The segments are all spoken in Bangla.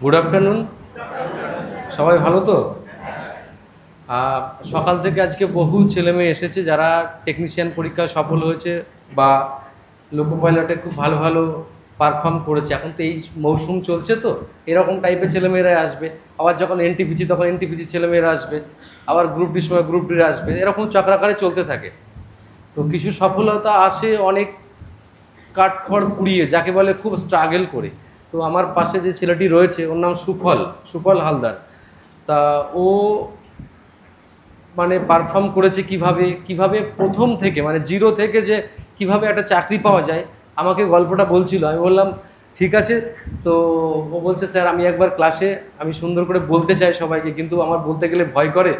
Good afternoon. সবাই ভালো তো? সকাল থেকে আজকে বহু ছেলেমেয়ে এসেছে যারা টেকনিশিয়ান পরীক্ষায় সফল হয়েছে বা লোকো পাইলটে খুব ভালো ভালো পারফর্ম করেছে। এখন তো এই মৌসুম চলছে, তো এরকম টাইপের ছেলেমেয়েরা আসবে। আবার যখন এনটিপিসি তখন এনটিপিসি ছেলেমেয়েরা আসবে, আবার গ্রুপ ডির সময় গ্রুপ ডির আসবে, এরকম চক্রাকারে চলতে থাকে। তো কিছু সফলতা আসে অনেক কাঠখড় পুড়িয়ে, যাকে বলে খুব স্ট্রাগল করে। তো আমার পাশে যে ছেলেটি রয়েছে ওর নাম সুফল, সুফল হালদার। তা ও মানে পারফর্ম করেছে কিভাবে কিভাবে প্রথম থেকে মানে জিরো থেকে যে কিভাবে একটা চাকরি পাওয়া যায়, আমাকে গল্পটা বলছিল। আমি বললাম ঠিক আছে। তো ও বলছে স্যার আমি একবার ক্লাসে আমি সুন্দর করে বলতে চাই সবাইকে, কিন্তু আমার বলতে গেলে ভয় করে।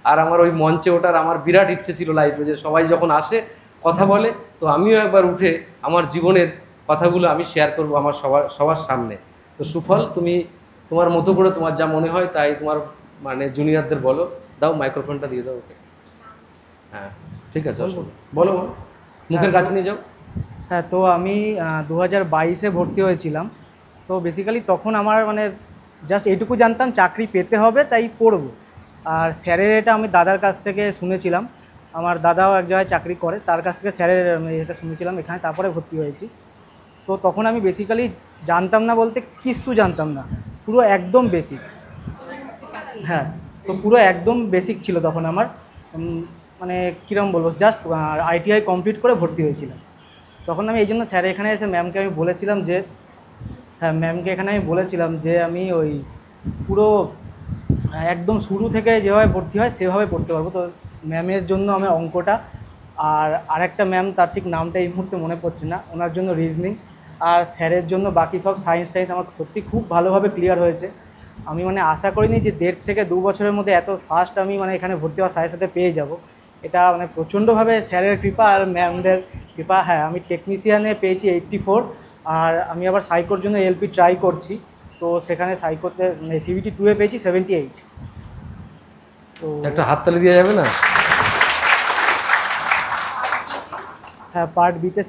আর আমার ওই মঞ্চে ওঠার আমার বিরাট ইচ্ছে ছিল লাইফে, যে সবাই যখন আসে কথা বলে, তো আমিও একবার উঠে আমার জীবনের কথাগুলো আমি শেয়ার করব আমার সবার সামনে। তো সুফল, তুমি তোমার মতো করে তোমার যা মনে হয় তাই তোমার মানে জুনিয়রদের বলো। দাও, মাইক্রোফোনটা দিয়ে দাও ওকে। হ্যাঁ ঠিক আছে, বলো বলো, মুখের কাছে নিয়ে যাও। হ্যাঁ, তো আমি 2022-এ ভর্তি হয়েছিলাম। তো বেসিক্যালি তখন আমার মানে জাস্ট এইটুকু জানতাম চাকরি পেতে হবে, তাই পড়ব। আর স্যারের এটা আমি দাদার কাছ থেকে শুনেছিলাম। আমার দাদাও এক জায়গায় চাকরি করে, তার কাছ থেকে স্যারের এটা শুনেছিলাম এখানে, তারপরে ভর্তি হয়েছি। তো তখন আমি বেসিক্যালি জানতাম না বলতে কিচ্ছু জানতাম না, পুরো একদম বেসিক। হ্যাঁ, তো পুরো একদম বেসিক ছিল তখন আমার। মানে কীরকম বলবো, জাস্ট আইটিআই কমপ্লিট করে ভর্তি হয়েছিলাম তখন আমি। এই জন্য স্যার এখানে এসে ম্যামকে আমি বলেছিলাম যে, হ্যাঁ ম্যামকে এখানে আমি বলেছিলাম যে আমি ওই পুরো একদম শুরু থেকে যেভাবে ভর্তি হয় সেভাবে পড়তে পারবো। তো ম্যামের জন্য আমি অঙ্কটা, আর আরেকটা ম্যাম তার ঠিক নামটা এই মুহূর্তে মনে পড়ছে না, ওনার জন্য রিজনিং, আর স্যারের জন্য বাকি সব সায়েন্স টাইন্স আমার সত্যি খুব ভালোভাবে ক্লিয়ার হয়েছে। আমি মানে আশা করিনি যে 1.5 থেকে 2 বছরের মধ্যে এত ফাস্ট আমি মানে এখানে ভর্তি হওয়ার সাথে সাথে পেয়ে যাব। এটা মানে প্রচণ্ডভাবে স্যারের কৃপা আর ম্যামদের কৃপা। হ্যাঁ, আমি টেকনিশিয়ানে পেয়েছি 84, আর আমি আবার সাইকোর জন্য এলপি ট্রাই করছি। তো সেখানে সাইকোতে মানে সিবিটি 2-এ পেয়েছি 78। তো একটা হাততালি দেওয়া যাবে না? হ্যাঁ, পার্ট বিতে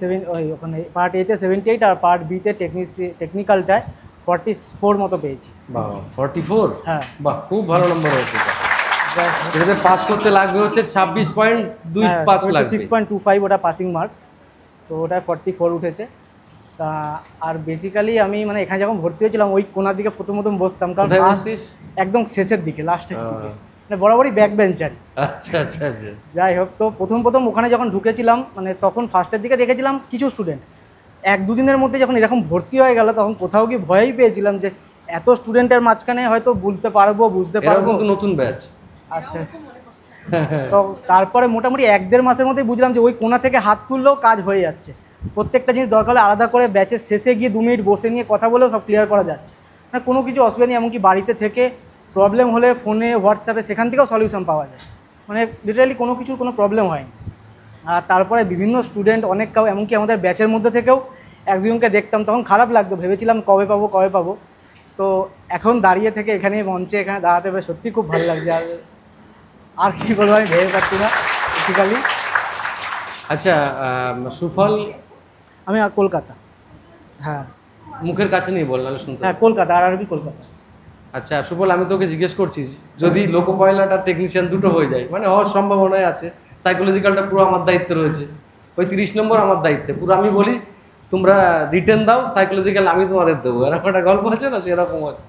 ওখানে পার্ট এতে 78 আর পার্ট বিতে টেকনিক্যালটায় 44 মতো পেয়েছি। বাহ, 44? হ্যাঁ, বাহ, খুব ভালো নম্বর হয়েছে। এটাতে পাস করতে লাগবে হচ্ছে 26.25 লাগবে। 6.25 ওটা পাসিং মার্কস। তো ওটা 44 উঠেছে। তা আর বেসিক্যালি আমি মানে এখানে যখন ভর্তি হয়েছিলাম ওই কোনার দিকে প্রথম বসতাম, কারণ একদম শেষের দিকে, লাস্টের দিকে, মানে বরাবরই ব্যাক বেঞ্চার। আচ্ছা আচ্ছা আচ্ছা। যাই হোক, তো প্রথম ওখানে যখন ঢুকেছিলাম মানে তখন ফার্স্টের দিকে দেখেছিলাম কিছু স্টুডেন্ট, 1-2 দিনের মধ্যে যখন এরকম ভর্তি হয়ে গেল তখন কোথাও গিয়ে ভয়ই পেয়েছিলাম যে এত স্টুডেন্টের মাঝখানে হয়তো বুঝতে পারবো কিন্তু নতুন ব্যাচ। আচ্ছা, তো তারপরে মোটামুটি 1-1.5 মাসের মধ্যেই বুঝলাম যে ওই কোণা থেকে হাত তুললেও কাজ হয়ে যাচ্ছে। প্রত্যেকটা জিনিস দরকার হলে আলাদা করে ব্যাচের শেষে গিয়ে 2 মিনিট বসে নিয়ে কথা বলেও সব ক্লিয়ার করা যাচ্ছে, মানে কোনো কিছু অসুবিধা নেই। এমনকি বাড়িতে থেকে প্রবলেম হলে ফোনে হোয়াটসঅ্যাপে সেখান থেকেও সলিউশন পাওয়া যায়, মানে লিটারালি কোনো কিছুর কোনো প্রবলেম হয়নি। আর তারপরে বিভিন্ন স্টুডেন্ট অনেক এমনকি আমাদের ব্যাচের মধ্যে থেকেও 1-2জনকে দেখতাম, তখন খারাপ লাগতো, ভেবেছিলাম কবে পাবো। তো এখন দাঁড়িয়ে থেকে এখানে মঞ্চে এখানে দাঁড়াতে পেরে সত্যি খুব ভালো লাগছে। আর কি বলবো আমি ভেবে পাচ্ছি না বেসিক্যালি। আচ্ছা সুফল, আমি কলকাতা। হ্যাঁ, মুখের কাছে নিয়ে বল, নাহলে শুনতে। হ্যাঁ, কলকাতা, আর আমি কলকাতা। আচ্ছা সুফল, আমি তোকে জিজ্ঞেস করছি, যদি লোকো পাইলট আর টেকনিশিয়ান দুটো হয়ে যায়, মানে হওয়ার সম্ভাবনায় আছে, সাইকোলজিক্যালটা পুরো আমার দায়িত্ব রয়েছে, ওই 30 নম্বর আমার দায়িত্বে পুরো। আমি বলি তোমরা রিটেন দাও, সাইকোলজিক্যাল আমি তোমাদের দেবো, এরকম একটা গল্প আছে না, সেরকম আছে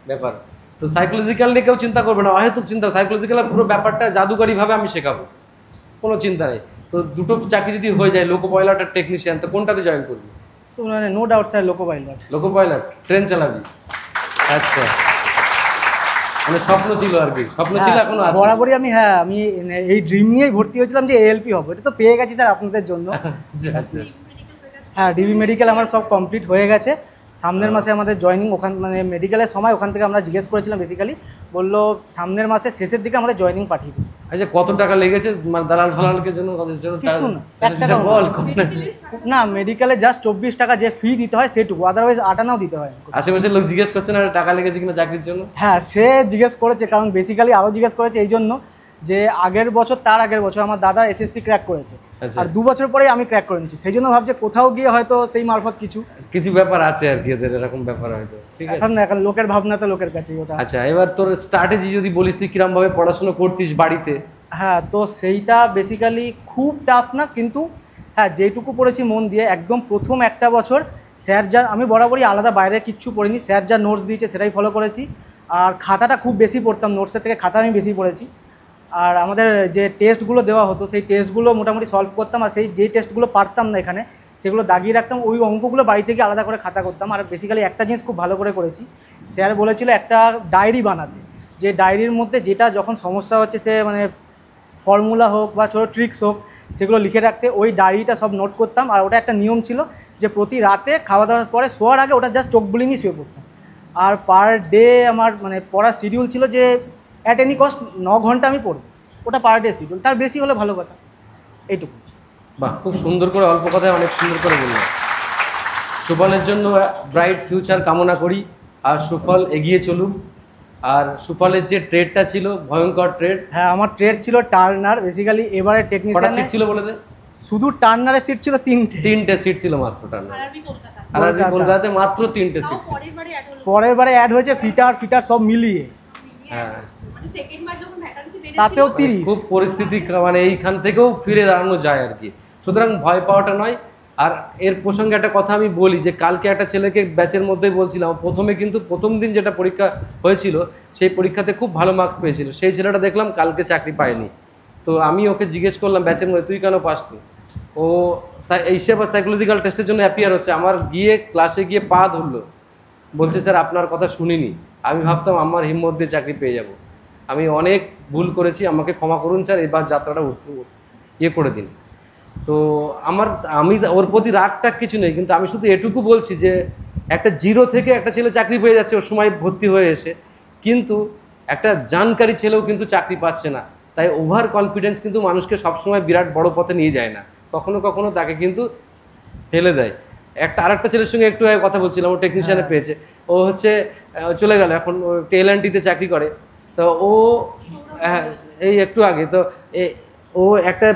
ব্যাপার। তো সাইকোলজিক্যাল নিয়ে কেউ চিন্তা করবে না, অহেতুক চিন্তা। সাইকোলজিক্যাল পুরো ব্যাপারটা জাদুকরীভাবে আমি শেখাবো, কোনো চিন্তা নেই। তো দুটো চাকরি যদি হয়ে যায়, লোকো পাইলট আর টেকনিশিয়ান, তো কোনটাতে জয়েন করবি? তো মানে no doubt sir loco pilot. Loco pilot, train চালাবি? আচ্ছা, মানে স্বপ্ন ছিল আর কি, স্বপ্ন ছিল, এখনো আছে বরাবরই। আমি এই ড্রিম নিয়েই ভর্তি হয়েছিলাম যে এএলপি হবো, এটা তো পেয়ে গেছি স্যার আপনাদের জন্য। হ্যাঁ, ডিবি মেডিকেল আমার সব কমপ্লিট হয়ে গেছে। সামনের মাসে আমাদের জয়েনিং, ওখান মানে মেডিকেলের সময় ওখান থেকে আমরা জিজ্ঞেস করেছিলাম, বেসিক্যালি বললো সামনের মাসের শেষের দিকে আমাদের জয়েনিং পাঠিয়ে দিই। আচ্ছা, কত টাকা লেগেছে মানে দালাল ফালালকে জন্য? কিছু না, না, মেডিকেলে জাস্ট 24 টাকা যে ফি দিতে হয় সেটুকু, আদারওয়াইজ 8 আনাও দিতে হয়। আশেপাশের লোক জিজ্ঞেস করছে না টাকা লেগেছে কিনা চাকরির জন্য? হ্যাঁ, সে জিজ্ঞেস করেছে, কারণ বেসিক্যালি আরও জিজ্ঞেস করেছে এই জন্য যে আগের বছর তার আগের বছর আমার দাদা এসএসসি ক্র্যাক করেছে, আচ্ছা। আর 2 বছর পরেই আমি ক্র্যাক করে নিচ্ছি, সেই জন্য ভাবছে কোথাও গিয়ে হয়তো সেই মারফত কিছু কিছু ব্যাপার আছে আর কি, এদের এরকম ব্যাপার হয়তো। ঠিক আছে, এখন লোকের ভাবনা তো লোকের কাছেই ওটা। আচ্ছা এবার তোর স্ট্র্যাটেজি যদি বলিস, তুই কিরম ভাবে পড়াশোনা করতিস বাড়িতে? হ্যাঁ, তো সেইটা বেসিক্যালি খুব টাফ না, কিন্তু হ্যাঁ যেটুকু পড়েছি মন দিয়ে, একদম প্রথম একটা বছর স্যার যা, আমি বরাবরই আলাদা বাইরে কিচ্ছু পড়িনি, স্যার যা নোটস দিয়েছে সেটাই ফলো করেছি। আর খাতাটা খুব বেশি পড়তাম, নোটসের থেকে খাতা আমি বেশি পড়েছি। আর আমাদের যে টেস্টগুলো দেওয়া হতো সেই টেস্টগুলো মোটামুটি সলভ করতাম, আর সেই যে টেস্টগুলো পারতাম না এখানে সেগুলো দাগিয়ে রাখতাম, ওই অঙ্কগুলো বাড়ি থেকে আলাদা করে খাতা করতাম। আর বেসিক্যালি একটা জিনিস খুব ভালো করে করেছি, স্যার বলেছিল একটা ডায়েরি বানাতে, যে ডায়েরির মধ্যে যেটা যখন সমস্যা হচ্ছে, সে মানে ফর্মুলা হোক বা ছোটো ট্রিক্স হোক, সেগুলো লিখে রাখতে। ওই ডায়েরিটা সব নোট করতাম, আর ওটা একটা নিয়ম ছিল যে প্রতি রাতে খাওয়া দাওয়ার পরে শোয়ার আগে ওটা জাস্ট চোখ বুলিংই শুয়ে পড়তাম। আর পার ডে আমার মানে পড়ার শিডিউল ছিল যে অ্যাট এনি কস্ট 9 ঘন্টা আমি পড়ব, ওটা পার ডে শিডিউল, তার বেশি হলে ভালো কথা, এইটুকু। বাহ, খুব সুন্দর করে, অল্প কথায় অনেক সুন্দর করে বললাম। সুফলের জন্য ব্রাইট ফিউচার কামনা করি, আর সুফল এগিয়ে চলুক। আর সুফলের যে ট্রেডটা ছিল ভয়ঙ্কর ট্রেড। হ্যাঁ, আমার ট্রেড ছিল টার্নার, বেসিক্যালি এবারে কটা টেকনিশিয়ান সিট ছিল বলে দে? শুধু টার্নারের সিট ছিল 3টে সিট ছিল মাত্র টার্নার। আরআরবি কলকাতা। আরআরবি কলকাতাতে মাত্র 3টে তাও সিট ছিল। পরের বারে অ্যাড হলো। পরের বারে অ্যাড হয়েছে ফিটার সব মিলিয়ে, হ্যাঁ। মানে সেকেন্ড বার যখন ভ্যাকান্সি বেড়েছিল তাতেও 30। খুব পরিস্থিতি মানে এইখান থেকেও ফিরে দাঁড়ানো যায় আর কি। সুতরাং ভয় পাওয়াটা নয়। আর এর প্রসঙ্গে একটা কথা আমি বলি, যে কালকে একটা ছেলেকে ব্যাচের মধ্যেই বলছিলাম, প্রথমে কিন্তু প্রথম দিন যেটা পরীক্ষা হয়েছিল সেই পরীক্ষাতে খুব ভালো মার্কস পেয়েছিল, সেই ছেলেটা দেখলাম কালকে চাকরি পায়নি। তো আমি ওকে জিজ্ঞেস করলাম ব্যাচের মধ্যে, তুই কেন পাসনি? ও এইসব সাইকোলজিক্যাল টেস্টের জন্য অ্যাপিয়ার হচ্ছে। আমার গিয়ে ক্লাসে গিয়ে পা ধরলো, বলছে স্যার আপনার কথা শুনিনি, আমি ভাবতাম আমার হিম্মত দিয়ে চাকরি পেয়ে যাব, আমি অনেক ভুল করেছি, আমাকে ক্ষমা করুন স্যার, এবার যাত্রাটা ইয়ে করে দিন। তো আমি ওর প্রতি রাগটা কিছু নেই, কিন্তু আমি শুধু এটুকু বলছি যে একটা 0 থেকে একটা ছেলে চাকরি পেয়ে যাচ্ছে ওর সময় ভর্তি হয়ে এসে, কিন্তু একটা জানকারী ছেলেও কিন্তু চাকরি পাচ্ছে না। তাই ওভার কনফিডেন্স কিন্তু মানুষকে সবসময় বিরাট বড় পথে নিয়ে যায় না, কখনো কখনো তাকে কিন্তু ফেলে দেয়। আরেকটা ছেলের সঙ্গে একটু আগে কথা বলছিলাম, ও টেকনিশিয়ানে পেয়েছে, ও হচ্ছে চলে গেল, এখন টেল&টিতে চাকরি করে। তো ও এই একটু আগে তো ও একটা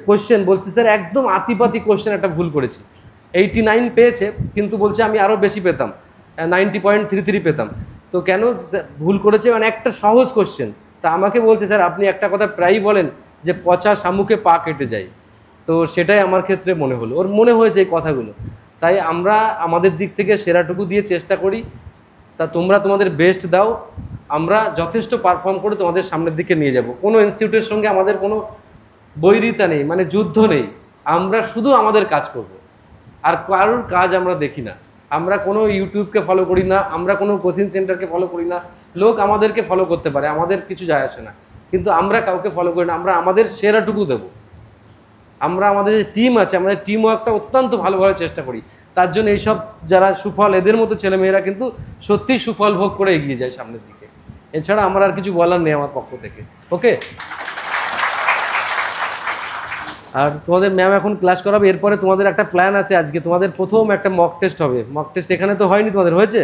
কোশ্চেন বলছে স্যার একদম আতিপাতি কোশ্চেন একটা ভুল করেছি, 89 পেয়েছে, কিন্তু বলছে আমি আরও বেশি পেতাম, 90.33 পেতাম। তো কেন ভুল করেছে, মানে একটা সহজ কোশ্চেন। তা আমাকে বলছে স্যার আপনি একটা কথা প্রায়ই বলেন যে পচা শামুকে পা কেটে যায়, তো সেটাই আমার ক্ষেত্রে মনে হলো, ওর মনে হয়েছে এই কথাগুলো। তাই আমরা আমাদের দিক থেকে সেরাটুকু দিয়ে চেষ্টা করি, তা তোমরা তোমাদের বেস্ট দাও, আমরা যথেষ্ট পারফর্ম করে তোমাদের সামনের দিকে নিয়ে যাব। কোনো ইনস্টিটিউটের সঙ্গে আমাদের কোনো বৈরিতা নেই, মানে যুদ্ধ নেই, আমরা শুধু আমাদের কাজ করব, আর কারোর কাজ আমরা দেখি না। আমরা কোনো ইউটিউবকে ফলো করি না, আমরা কোনো কোচিং সেন্টারকে ফলো করি না। লোক আমাদেরকে ফলো করতে পারে, আমাদের কিছু যায় আসে না, কিন্তু আমরা কাউকে ফলো করি না, আমরা আমাদের সেরাটুকু দেবো। আমরা আমাদের যে টিম আছে, আমাদের টিম ওয়ার্কটা অত্যন্ত ভালোভাবে চেষ্টা করি। তার জন্য এইসব যারা সুফল, এদের মতো ছেলেমেয়েরা কিন্তু সত্যিই সুফল ভোগ করে এগিয়ে যায় সামনের দিকে। এছাড়া আমার আর কিছু বলার নেই আমার পক্ষ থেকে। ওকে, আর তোমাদের ম্যাম এখন ক্লাস করাবে, এরপরে তোমাদের একটা প্ল্যান আছে, আজকে তোমাদের প্রথম একটা মক টেস্ট হবে। মক টেস্ট এখানে তো হয়নি, তোমাদের হয়েছে?